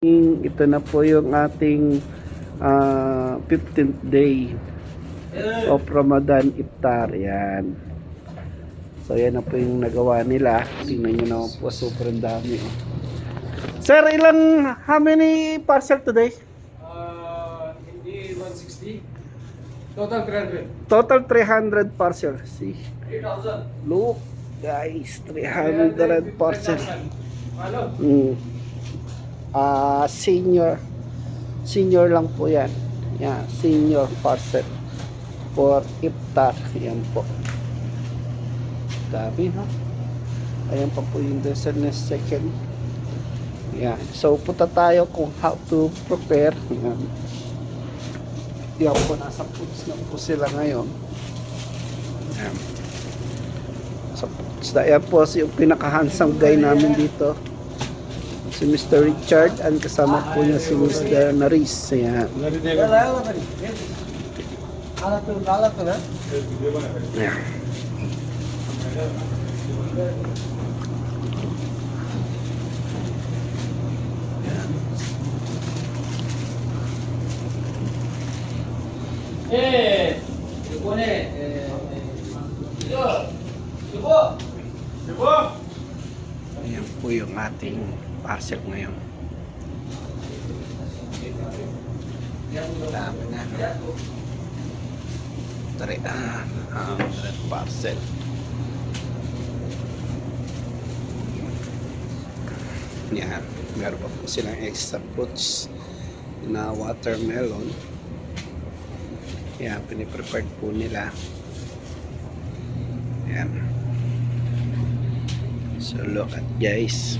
Ito na po yung ating 15th day of Ramadan Iftar. Yan. So yan na po yung nagawa nila. Tingnan nyo naman po, sobrang dami. Sir, how many parcel today? Hindi 160. Total 300. Total 300 parcel. See? 3,000. Look, guys, 300 parcel. Ano? Senior lang po yan. Yan, senior parcel for iftar. Yan po. Dami, no? Ayan pa po yung dessert second. Yan. So, punta tayo kung how to prepare. Yan. Yan po, nasa foods na po sila ngayon. Yan. Sa foods na. Yan po yung pinaka-handsome guy namin dito. Si Mr. Richard and kasama po niya si Mr. Naris. Ayan. Ayan. Ayan po yung ating parcel ngayon. Dami na, no? 300 parcel. Yan. Meron pa po silang extra fruits na watermelon. Yan, piniprepared po nila. Yan. So look at guys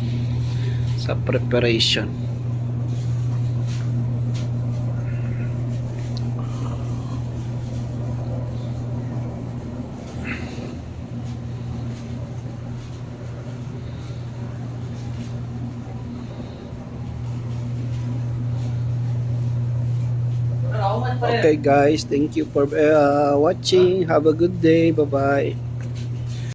sa preparation. Okay guys, thank you for watching. Have a good day. Bye bye.